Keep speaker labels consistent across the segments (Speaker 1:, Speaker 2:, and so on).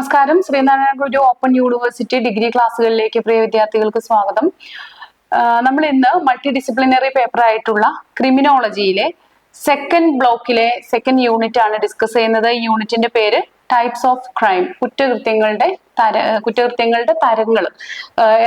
Speaker 1: നമസ്കാരം. ശ്രീനാരായണ ഗുരു open university degree ക്ലാസ്സുകളിലേക്ക് പ്രിയ വിദ്യാർത്ഥികൾക്ക് സ്വാഗതം. നമ്മൾ ഇന്ന് മൾട്ടി ഡിസിപ്ലിനറി പേപ്പർ ആയിട്ടുള്ള ക്രിമിനോളജിയിലെ സെക്കൻഡ് ബ്ലോക്കിലെ സെക്കൻഡ് യൂണിറ്റ് ആണ് ഡിസ്കസ് ചെയ്യുന്നത്. ഈ യൂണിറ്റിന്റെ പേര് ടൈപ്സ് ഓഫ് ക്രൈം, കുറ്റകൃത്യങ്ങളുടെ തരങ്ങൾ.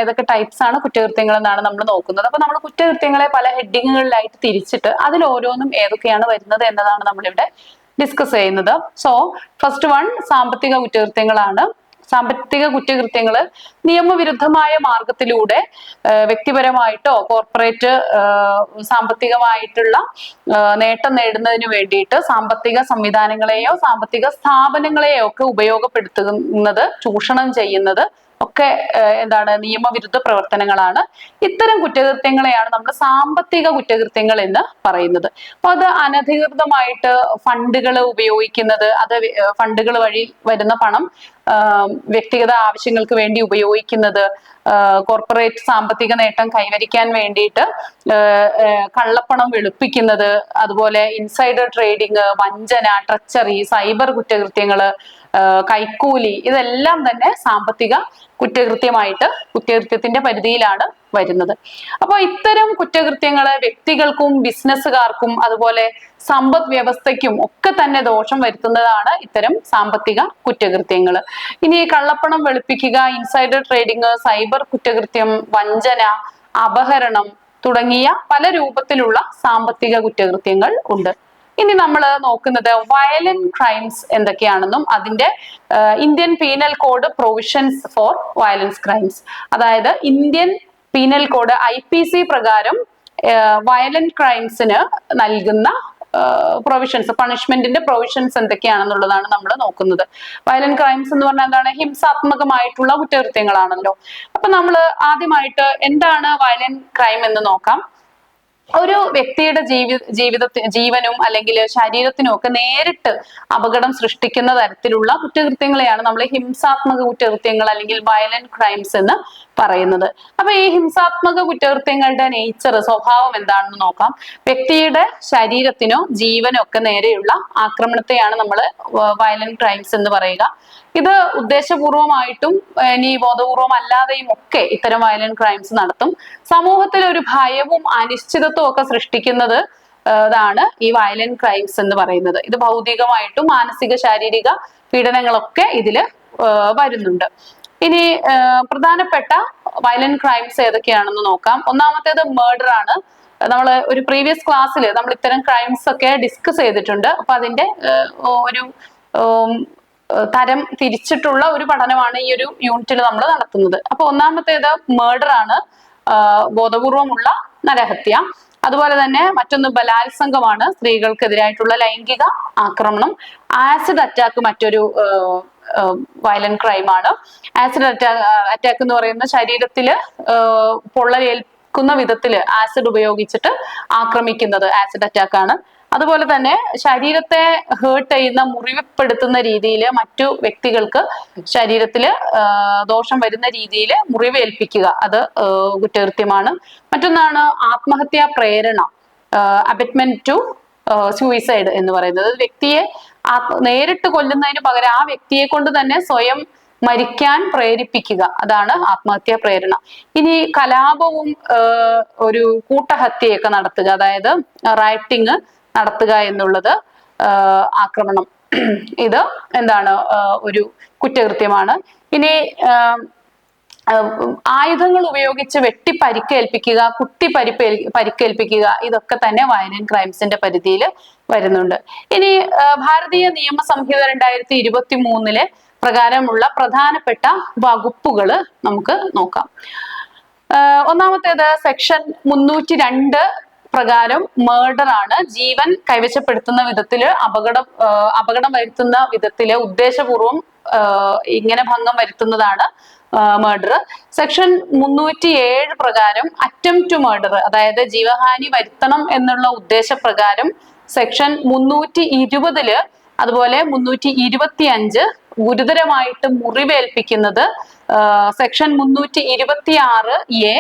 Speaker 1: ഏതൊക്കെ ടൈപ്സ് ആണ് കുറ്റകൃത്യങ്ങൾ എന്നാണ് നമ്മൾ നോക്കുന്നത്. അപ്പൊ നമ്മൾ കുറ്റകൃത്യങ്ങളെ പല ഹെഡിങ്ങുകളിലായിട്ട് തിരിച്ചിട്ട് അതിൽ ഓരോന്നും ഏതൊക്കെയാണ് വരുന്നത് എന്നതാണ് നമ്മളിവിടെ ഡിസ്കസ് ചെയ്യുന്നത്. സോ ഫസ്റ്റ് വൺ സാമ്പത്തിക കുറ്റകൃത്യങ്ങളാണ്. സാമ്പത്തിക കുറ്റകൃത്യങ്ങള് നിയമവിരുദ്ധമായ മാർഗത്തിലൂടെ വ്യക്തിപരമായിട്ടോ കോർപ്പറേറ്റ് സാമ്പത്തികമായിട്ടുള്ള നേട്ടം നേടുന്നതിന് വേണ്ടിയിട്ട് സാമ്പത്തിക സംവിധാനങ്ങളെയോ സാമ്പത്തിക സ്ഥാപനങ്ങളെയോ ഒക്കെ ഉപയോഗപ്പെടുത്തുന്നത്, ചൂഷണം ചെയ്യുന്നത് ഒക്കെ എന്താണ് നിയമവിരുദ്ധ പ്രവർത്തനങ്ങളാണ്. ഇത്തരം കുറ്റകൃത്യങ്ങളെയാണ് നമ്മൾ സാമ്പത്തിക കുറ്റകൃത്യങ്ങൾ എന്ന് പറയുന്നത്. അപ്പൊ അത് അനധികൃതമായിട്ട് ഫണ്ടുകൾ ഉപയോഗിക്കുന്നത്, അത് ഫണ്ടുകൾ വഴി വരുന്ന പണം വ്യക്തിഗത ആവശ്യങ്ങൾക്ക് വേണ്ടി ഉപയോഗിക്കുന്നത്, കോർപ്പറേറ്റ് സാമ്പത്തിക നേട്ടം കൈവരിക്കാൻ വേണ്ടിയിട്ട് കള്ളപ്പണം വെളുപ്പിക്കുന്നത്, അതുപോലെ ഇൻസൈഡർ ട്രേഡിങ്, വഞ്ചന, ട്രച്ചറി, സൈബർ കുറ്റകൃത്യങ്ങള്, കൈക്കൂലി, ഇതെല്ലാം തന്നെ സാമ്പത്തിക കുറ്റകൃത്യത്തിന്റെ പരിധിയിലാണ് വരുന്നത്. അപ്പൊ ഇത്തരം കുറ്റകൃത്യങ്ങള് വ്യക്തികൾക്കും ബിസിനസ്സുകാർക്കും അതുപോലെ സമ്പദ് വ്യവസ്ഥയ്ക്കും ഒക്കെ തന്നെ ദോഷം വരുത്തുന്നതാണ് ഇത്തരം സാമ്പത്തിക കുറ്റകൃത്യങ്ങൾ. ഇനി കള്ളപ്പണം വെളുപ്പിക്കുക, ഇൻസൈഡർ ട്രേഡിങ്, സൈബർ കുറ്റകൃത്യം, വഞ്ചന, അപഹരണം തുടങ്ങിയ പല രൂപത്തിലുള്ള സാമ്പത്തിക കുറ്റകൃത്യങ്ങൾ ഉണ്ട്. ഇനി നമ്മൾ നോക്കുന്നത് വയലന്റ് ക്രൈംസ് എന്തൊക്കെയാണെന്നും അതിന്റെ Indian penal code provisions for violence crimes, അതായത് ഇന്ത്യൻ പീനൽ കോഡ് IPC പ്രകാരം വയലന്റ് ക്രൈംസിന് നൽകുന്ന പ്രൊവിഷൻസ്, പണിഷ്മെന്റിന്റെ പ്രൊവിഷൻസ് എന്തൊക്കെയാണെന്നുള്ളതാണ് നമ്മൾ നോക്കുന്നത്. വയലന്റ് ക്രൈംസ് എന്ന് പറഞ്ഞാൽ എന്താണ്? ഹിംസാത്മകമായിട്ടുള്ള കുറ്റകൃത്യങ്ങളാണല്ലോ. അപ്പൊ നമ്മൾ ആദ്യമായിട്ട് എന്താണ് വയലന്റ് ക്രൈം എന്ന് നോക്കാം. ഒരു വ്യക്തിയുടെ ജീവനും അല്ലെങ്കിൽ ശരീരത്തിനും ഒക്കെ നേരിട്ട് അപകടം സൃഷ്ടിക്കുന്ന തരത്തിലുള്ള കുറ്റകൃത്യങ്ങളെയാണ് നമ്മൾ ഹിംസാത്മക കുറ്റകൃത്യങ്ങൾ അല്ലെങ്കിൽ വയലന്റ് ക്രൈംസ് എന്ന് പറയുന്നത്. അപ്പൊ ഈ ഹിംസാത്മക കുറ്റകൃത്യങ്ങളുടെ നേച്ചർ, സ്വഭാവം എന്താണെന്ന് നോക്കാം. വ്യക്തിയുടെ ശരീരത്തിനോ ജീവനോ ഒക്കെ നേരെയുള്ള ആക്രമണത്തെയാണ് നമ്മൾ വയലന്റ് ക്രൈംസ് എന്ന് പറയുക. ഇത് ഉദ്ദേശപൂർവമായിട്ടും ഇനി ബോധപൂർവം അല്ലാതെയും ഒക്കെ ഇത്തരം വയലന്റ് ക്രൈംസ് നടത്തും. സമൂഹത്തിൽ ഒരു ഭയവും അനിശ്ചിതത്വവും ഒക്കെ സൃഷ്ടിക്കുന്നത് ാണ് ഈ വയലന്റ് ക്രൈംസ് എന്ന് പറയുന്നത്. ഇത് ഭൗതികമായിട്ടും മാനസിക ശാരീരിക പീഡനങ്ങളൊക്കെ ഇതില് വരുന്നുണ്ട്. ഇനി പ്രധാനപ്പെട്ട വയലന്റ് ക്രൈംസ് ഏതൊക്കെയാണെന്ന് നോക്കാം. ഒന്നാമത്തേത് മർഡർ ആണ്. നമ്മൾ ഒരു പ്രീവിയസ് ക്ലാസ്സിൽ നമ്മൾ ഇത്തരം ക്രൈംസ് ഒക്കെ ഡിസ്കസ് ചെയ്തിട്ടുണ്ട്. അപ്പൊ അതിന്റെ ഒരു തരം തിരിച്ചിട്ടുള്ള ഒരു പഠനമാണ് ഈ ഒരു യൂണിറ്റിൽ നമ്മൾ നടത്തുന്നത്. അപ്പൊ ഒന്നാമത്തേത് മർഡർ ആണ്, ബോധപൂർവമുള്ള നരഹത്യ. അതുപോലെ തന്നെ മറ്റൊന്ന് ബലാത്സംഗമാണ്, സ്ത്രീകൾക്കെതിരായിട്ടുള്ള ലൈംഗിക ആക്രമണം. ആസിഡ് അറ്റാക്ക് മറ്റൊരു വയലന്റ് ക്രൈം ആണ്. ആസിഡ് അറ്റാക്ക് എന്ന് പറയുന്ന ശരീരത്തില് പൊള്ളലേൽക്കുന്ന വിധത്തില് ആസിഡ് ഉപയോഗിച്ചിട്ട് ആക്രമിക്കുന്നത് ആസിഡ് അറ്റാക്ക് ആണ്. അതുപോലെ തന്നെ ശരീരത്തെ ഹേർട്ട് ചെയ്യുന്ന, മുറിവുപ്പെടുത്തുന്ന രീതിയിൽ മറ്റു വ്യക്തികൾക്ക് ശരീരത്തില് ദോഷം വരുന്ന രീതിയിൽ മുറിവേൽപ്പിക്കുക, അത് കുറ്റകൃത്യമാണ്. മറ്റൊന്നാണ് ആത്മഹത്യാ പ്രേരണ, അബറ്റ്മെന്റ് ടു സൂയിസൈഡ് എന്ന് പറയുന്നത്. വ്യക്തിയെ നേരിട്ട് കൊല്ലുന്നതിന് പകരം ആ വ്യക്തിയെ കൊണ്ട് തന്നെ സ്വയം മരിക്കാൻ പ്രേരിപ്പിക്കുക, അതാണ് ആത്മഹത്യാ പ്രേരണ. ഇനി കലാപവും ഒരു കൂട്ടഹത്യയൊക്കെ നടത്തുക, അതായത് റൈറ്റിംഗ് നടത്തുക എന്നുള്ളത് ആക്രമണം, ഇത് എന്താണ്? ഒരു കുറ്റകൃത്യമാണ്. ഇനി ആയുധങ്ങൾ ഉപയോഗിച്ച് വെട്ടി പരിക്കേൽപ്പിക്കുക, കുത്തി പരിക്കേൽപ്പിക്കുക, ഇതൊക്കെ തന്നെ വയലന്റ് ക്രൈംസിന്റെ പരിധിയിൽ വരുന്നുണ്ട്. ഇനി ഭാരതീയ നിയമ സംഹിത 2023 പ്രകാരമുള്ള പ്രധാനപ്പെട്ട വകുപ്പുകൾ നമുക്ക് നോക്കാം. ഒന്നാമത്തേത് സെക്ഷൻ 302 പ്രകാരം മർഡർ ആണ്. ജീവൻ കൈവശപ്പെടുത്തുന്ന വിധത്തില് അപകടം വരുത്തുന്ന വിധത്തില് ഉദ്ദേശപൂർവം ഇങ്ങനെ ഭംഗം വരുത്തുന്നതാണ് മർഡർ. സെക്ഷൻ 307 പ്രകാരം അറ്റംപ്റ്റ് ടു മർഡർ, അതായത് ജീവഹാനി വരുത്തണം എന്നുള്ള ഉദ്ദേശപ്രകാരം സെക്ഷൻ 320 അതുപോലെ 325 ഗുരുതരമായിട്ട് മുറിവേൽപ്പിക്കുന്നത്, സെക്ഷൻ 326A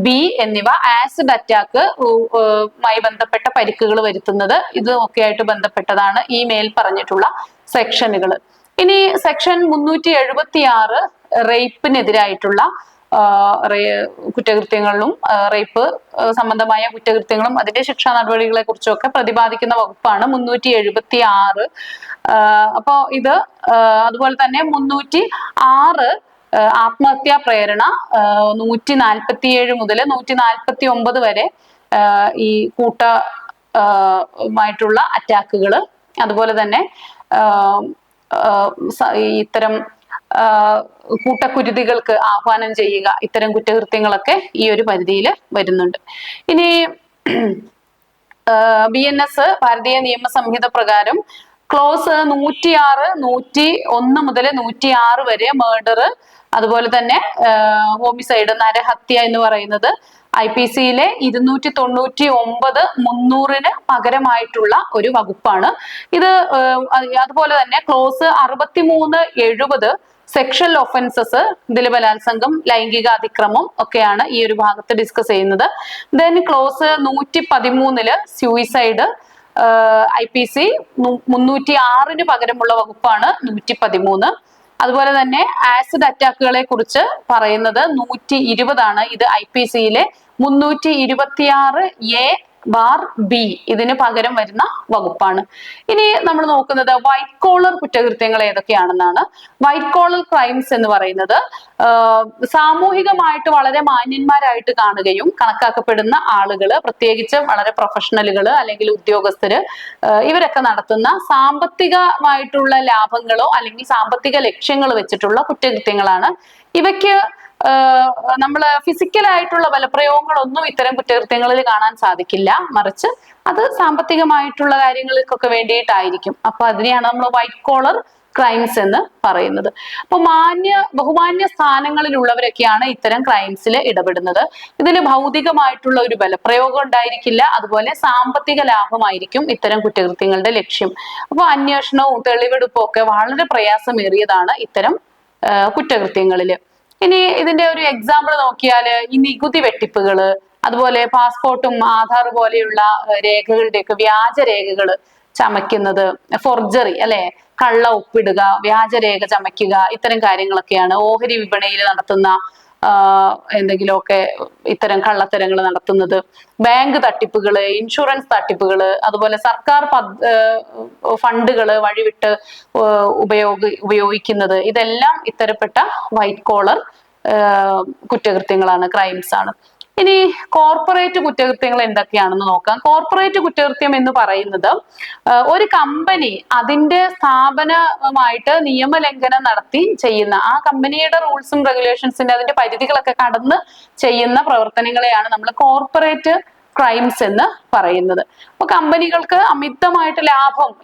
Speaker 1: B എന്നിവ ആസിഡ് അറ്റാക്ക് മായി ബന്ധപ്പെട്ട പരിക്കുകൾ വരുത്തുന്നത്, ഇതൊക്കെയായിട്ട് ബന്ധപ്പെട്ടതാണ് ഈ മേൽ പറഞ്ഞിട്ടുള്ള സെക്ഷനുകൾ. ഇനി സെക്ഷൻ 376 റേപ്പിനെതിരായിട്ടുള്ള കുറ്റകൃത്യങ്ങളിലും റേപ്പ് സംബന്ധമായ കുറ്റകൃത്യങ്ങളും അതിന്റെ ശിക്ഷാ നടപടികളെ കുറിച്ചൊക്കെ പ്രതിപാദിക്കുന്ന വകുപ്പാണ് 376. അപ്പോ ഇത് അതുപോലെ തന്നെ 306 ആത്മഹത്യാ പ്രേരണ 147 മുതൽ 149 വരെ ഈ കൂട്ടമായിട്ടുള്ള അറ്റാക്കുകൾ, അതുപോലെ തന്നെ ഇത്തരം കൂട്ടക്കുരുതികൾക്ക് ആഹ്വാനം ചെയ്യുക, ഇത്തരം കുറ്റകൃത്യങ്ങളൊക്കെ ഈ ഒരു പരിധിയിൽ വരുന്നുണ്ട്. ഇനി BNS ഭാരതീയ നിയമ സംഹിത പ്രകാരം ക്ലോസ് 106, 101 മുതൽ 106 വരെ മർഡർ, അതുപോലെ തന്നെ ഹോമിസൈഡ് നരഹത്യ എന്ന് പറയുന്നത് IPC-യിലെ 299, 300-ന് പകരമായിട്ടുള്ള ഒരു വകുപ്പാണ് ഇത്. അതുപോലെ തന്നെ ക്ലോസ് 63, 70 സെക്ഷൽ ഒഫൻസസ്, ഇതിൽ ബലാത്സംഗം, ലൈംഗിക അതിക്രമം ഒക്കെയാണ് ഈ ഒരു ഭാഗത്ത് ഡിസ്കസ് ചെയ്യുന്നത്. ദെൻ ക്ലോസ് 113-ല് സൂയിസൈഡ്, IPC 306-ന് പകരമുള്ള വകുപ്പാണ് 113. അതുപോലെ തന്നെ ആസിഡ് അറ്റാക്കുകളെ കുറിച്ച് പറയുന്നത് 120 ഇത് IPC-യിലെ 326A(b) ഇതിന് പകരം വരുന്ന വകുപ്പാണ്. ഇനി നമ്മൾ നോക്കുന്നത് വൈറ്റ് കോളർ കുറ്റകൃത്യങ്ങൾ ഏതൊക്കെയാണെന്നാണ്. വൈറ്റ് കോളർ ക്രൈംസ് എന്ന് പറയുന്നത് സാമൂഹികമായിട്ട് വളരെ മാന്യന്മാരായിട്ട് കാണുകയും കണക്കാക്കപ്പെടുന്ന ആളുകൾ, പ്രത്യേകിച്ച് വളരെ പ്രൊഫഷണലുകൾ അല്ലെങ്കിൽ ഉദ്യോഗസ്ഥര്, ഇവരൊക്കെ നടത്തുന്ന സാമ്പത്തികമായിട്ടുള്ള ലാഭങ്ങളോ അല്ലെങ്കിൽ സാമ്പത്തിക ലക്ഷ്യങ്ങൾ വെച്ചിട്ടുള്ള കുറ്റകൃത്യങ്ങളാണ്. ഇവയ്ക്ക് നമ്മള് ഫിസിക്കലായിട്ടുള്ള ബലപ്രയോഗങ്ങളൊന്നും ഇത്തരം കുറ്റകൃത്യങ്ങളിൽ കാണാൻ സാധിക്കില്ല, മറിച്ച് അത് സാമ്പത്തികമായിട്ടുള്ള കാര്യങ്ങൾക്കൊക്കെ വേണ്ടിയിട്ടായിരിക്കും. അപ്പൊ അതിനെയാണ് നമ്മൾ വൈറ്റ് കോളർ ക്രൈംസ് എന്ന് പറയുന്നത്. അപ്പൊ ബഹുമാന്യ സ്ഥാനങ്ങളിലുള്ളവരൊക്കെയാണ് ഇത്തരം ക്രൈംസിൽ ഇടപെടുന്നത്. ഇതിൽ ഭൗതികമായിട്ടുള്ള ഒരു ബലപ്രയോഗം ഉണ്ടായിരിക്കില്ല, അതുപോലെ സാമ്പത്തിക ലാഭമായിരിക്കും ഇത്തരം കുറ്റകൃത്യങ്ങളുടെ ലക്ഷ്യം. അപ്പൊ അന്വേഷണവും തെളിവെടുപ്പും ഒക്കെ വളരെ പ്രയാസമേറിയതാണ് ഇത്തരം കുറ്റകൃത്യങ്ങളില്. ഇനി ഇതിന്റെ ഒരു എക്സാമ്പിൾ നോക്കിയാല് ഈ നികുതി വെട്ടിപ്പുകള്, അതുപോലെ പാസ്പോർട്ടും ആധാർ പോലെയുള്ള രേഖകളുടെയൊക്കെ വ്യാജ രേഖകൾ ചമയ്ക്കുന്നത്, ഫോർജറി അല്ലെ, കള്ള ഒപ്പിടുക, വ്യാജരേഖ ചമയ്ക്കുക, ഇത്തരം കാര്യങ്ങളൊക്കെയാണ്. ഓഹരി വിപണിയിൽ നടത്തുന്ന എന്തെങ്കിലുമൊക്കെ ഇത്തരം കള്ളത്തരങ്ങൾ നടത്തുന്നത്, ബാങ്ക് തട്ടിപ്പുകള്, ഇൻഷുറൻസ് തട്ടിപ്പുകള്, അതുപോലെ സർക്കാർ ഫണ്ടുകള് വഴിവിട്ട് ഉപയോഗിക്കുന്നത്, ഇതെല്ലാം ഇത്തരപ്പെട്ട വൈറ്റ് കോളർ കുറ്റകൃത്യങ്ങളാണ്, ക്രൈംസ് ആണ്. ഇനി കോർപ്പറേറ്റ് കുറ്റകൃത്യങ്ങൾ എന്തൊക്കെയാണെന്ന് നോക്കാം. കോർപ്പറേറ്റ് കുറ്റകൃത്യം എന്ന് പറയുന്നത് ഒരു കമ്പനി അതിന്റെ സ്ഥാപനമായിട്ട് നിയമലംഘനം നടത്തി ചെയ്യുന്ന, ആ കമ്പനിയുടെ റൂൾസും റെഗുലേഷൻസിന്റെ അതിന്റെ പരിധികളൊക്കെ കടന്ന് ചെയ്യുന്ന പ്രവർത്തനങ്ങളെയാണ് നമ്മൾ കോർപ്പറേറ്റ് ക്രൈംസ് എന്ന് പറയുന്നത്. അപ്പൊ കമ്പനികൾക്ക് അമിതമായിട്ട്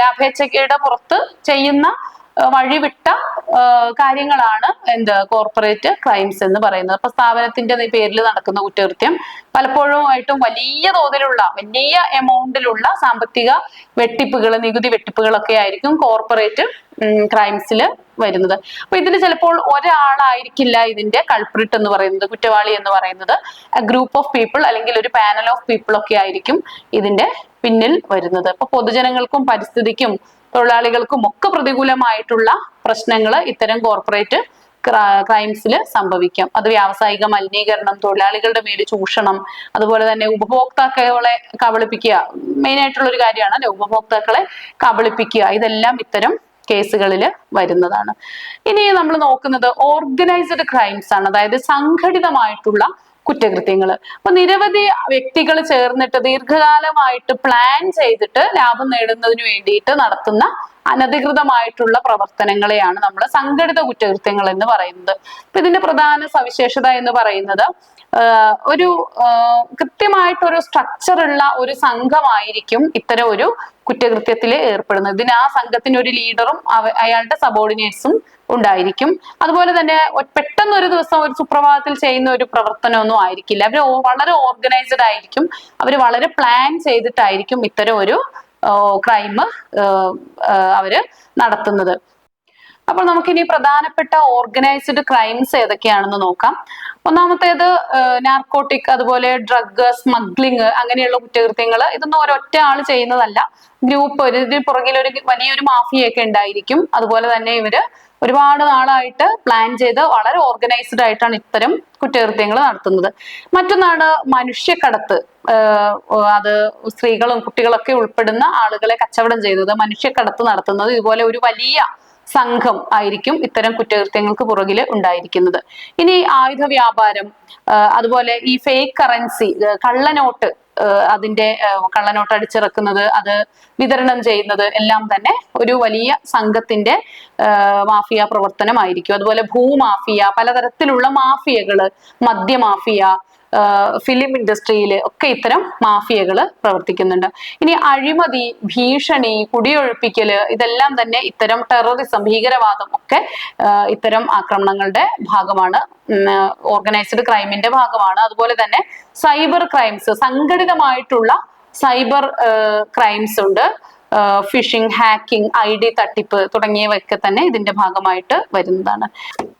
Speaker 1: ലാഭേച്ഛയുടെ പുറത്ത് ചെയ്യുന്ന വഴിവിട്ട കാര്യങ്ങളാണ് കോർപ്പറേറ്റ് ക്രൈംസ് എന്ന് പറയുന്നത്. അപ്പൊ സ്ഥാപനത്തിന്റെ പേരിൽ നടക്കുന്ന കുറ്റകൃത്യം പലപ്പോഴും ആയിട്ടും വലിയ തോതിലുള്ള, വലിയ എമൗണ്ടിലുള്ള സാമ്പത്തിക വെട്ടിപ്പുകൾ, നികുതി വെട്ടിപ്പുകളൊക്കെ ആയിരിക്കും കോർപ്പറേറ്റ് ക്രൈംസിൽ വരുന്നത്. അപ്പൊ ഇതിൽ ചിലപ്പോൾ ഒരാളായിരിക്കില്ല ഇതിന്റെ കൾപ്രിറ്റ് എന്ന് പറയുന്നത്, കുറ്റവാളി എന്ന് പറയുന്നത്. ഗ്രൂപ്പ് ഓഫ് പീപ്പിൾ അല്ലെങ്കിൽ ഒരു പാനൽ ഓഫ് പീപ്പിൾ ഒക്കെ ആയിരിക്കും ഇതിന്റെ പിന്നിൽ വരുന്നത്. അപ്പൊ പൊതുജനങ്ങൾക്കും പരിസ്ഥിതിക്കും തൊഴിലാളികൾക്കും ഒക്കെ പ്രതികൂലമായിട്ടുള്ള പ്രശ്നങ്ങൾ ഇത്തരം കോർപ്പറേറ്റ് ക്രൈംസിൽ സംഭവിക്കാം. അത് വ്യാവസായിക മലിനീകരണം, തൊഴിലാളികളുടെ മേൽ ചൂഷണം, അതുപോലെ തന്നെ ഉപഭോക്താക്കളെ കബളിപ്പിക്കുക, മെയിൻ ആയിട്ടുള്ള ഒരു കാര്യമാണ് അല്ലെ, ഉപഭോക്താക്കളെ കബളിപ്പിക്കുക, ഇതെല്ലാം ഇത്തരം കേസുകളിൽ വരുന്നതാണ്. ഇനി നമ്മൾ നോക്കുന്നത് ഓർഗനൈസ്ഡ് ക്രൈംസ് ആണ്, അതായത് സംഘടിതമായിട്ടുള്ള കുറ്റകൃത്യങ്ങൾ. അപ്പൊ നിരവധി വ്യക്തികൾ ചേർന്നിട്ട് ദീർഘകാലമായിട്ട് പ്ലാൻ ചെയ്തിട്ട് ലാഭം നേടുന്നതിന് വേണ്ടിയിട്ട് നടത്തുന്ന അനധികൃതമായിട്ടുള്ള പ്രവർത്തനങ്ങളെയാണ് നമ്മൾ സംഘടിത കുറ്റകൃത്യങ്ങൾ എന്ന് പറയുന്നത്. അപ്പൊ ഇതിന്റെ പ്രധാന സവിശേഷത എന്ന് പറയുന്നത് ഒരു കൃത്യമായിട്ടൊരു സ്ട്രക്ചർ ഉള്ള ഒരു സംഘമായിരിക്കും ഇത്തരം ഒരു കുറ്റകൃത്യത്തിൽ ഏർപ്പെടുന്നത്. ഇതിന് ആ സംഘത്തിന് ഒരു ലീഡറും അയാളുടെ സബോർഡിനേറ്റ്സും ഉണ്ടായിരിക്കും. അതുപോലെ തന്നെ പെട്ടെന്ന് ഒരു ദിവസം ഒരു സുപ്രഭാതത്തിൽ ചെയ്യുന്ന ഒരു പ്രവർത്തനമൊന്നും ആയിരിക്കില്ല. അവർ വളരെ ഓർഗനൈസ്ഡ് ആയിരിക്കും, അവർ വളരെ പ്ലാൻ ചെയ്തിട്ടായിരിക്കും ഇത്തരം ഒരു ക്രൈം അവര് നടത്തുന്നത്. അപ്പോൾ നമുക്കിനി പ്രധാനപ്പെട്ട ഓർഗനൈസ്ഡ് ക്രൈംസ് ഏതൊക്കെയാണെന്ന് നോക്കാം. ഒന്നാമത്തേത് നാർക്കോട്ടിക്, അതുപോലെ ഡ്രഗ് സ്മഗ്ലിംഗ്, അങ്ങനെയുള്ള കുറ്റകൃത്യങ്ങൾ. ഇതൊന്നും ഒരൊറ്റ ആള് ചെയ്യുന്നതല്ല, ഗ്രൂപ്പ്, ഇതിന് പുറകിൽ ഒരു വലിയൊരു മാഫിയൊക്കെ ഉണ്ടായിരിക്കും. അതുപോലെ തന്നെ ഇവര് ഒരുപാട് നാളായിട്ട് പ്ലാൻ ചെയ്ത് വളരെ ഓർഗനൈസ്ഡ് ആയിട്ടാണ് ഇത്തരം കുറ്റകൃത്യങ്ങൾ നടത്തുന്നത്. മറ്റൊന്നാണ് മനുഷ്യക്കടത്ത്. അത് സ്ത്രീകളും കുട്ടികളൊക്കെ ഉൾപ്പെടുന്ന ആളുകളെ കച്ചവടം ചെയ്യുന്നത്, മനുഷ്യക്കടത്ത് നടത്തുന്നത്. ഇതുപോലെ ഒരു വലിയ സംഘം ആയിരിക്കും ഇത്തരം കുറ്റകൃത്യങ്ങൾക്ക് പുറകിൽ ഉണ്ടായിരിക്കുന്നത്. ഇനി ആയുധ വ്യാപാരം, അതുപോലെ ഈ ഫേക്ക് കറൻസി, കള്ളനോട്ട്, അതിന്റെ കള്ളനോട്ട് അടിച്ചിറക്കുന്നത്, അത് വിതരണം ചെയ്യുന്നത് എല്ലാം തന്നെ ഒരു വലിയ സംഘത്തിന്റെ മാഫിയ പ്രവർത്തനമായിരിക്കും. അതുപോലെ ഭൂമാഫിയ, പലതരത്തിലുള്ള മാഫിയകള്, മദ്യമാഫിയ, ഫിലിം ഇൻഡസ്ട്രിയിൽ ഒക്കെ ഇത്തരം മാഫിയകള് പ്രവർത്തിക്കുന്നുണ്ട്. ഇനി അഴിമതി, ഭീഷണി, കുടിയൊഴിപ്പിക്കല്, ഇതെല്ലാം തന്നെ ഇത്തരം ടെററിസം, ഭീകരവാദം ഒക്കെ ഇത്തരം ആക്രമണങ്ങളുടെ ഭാഗമാണ്, ഓർഗനൈസ്ഡ് ക്രൈമിന്റെ ഭാഗമാണ്. അതുപോലെ തന്നെ സൈബർ ക്രൈംസ്, സംഘടിതമായിട്ടുള്ള സൈബർ ക്രൈംസ് ഉണ്ട്. ഫിഷിംഗ്, ഹാക്കിംഗ്, ID തട്ടിപ്പ് തുടങ്ങിയവയൊക്കെ തന്നെ ഇതിന്റെ ഭാഗമായിട്ട് വരുന്നതാണ്.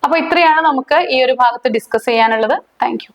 Speaker 1: അപ്പൊ ഇത്രയാണ് നമുക്ക് ഈ ഒരു ഭാഗത്ത് ഡിസ്കസ് ചെയ്യാനുള്ളത്. Thank you.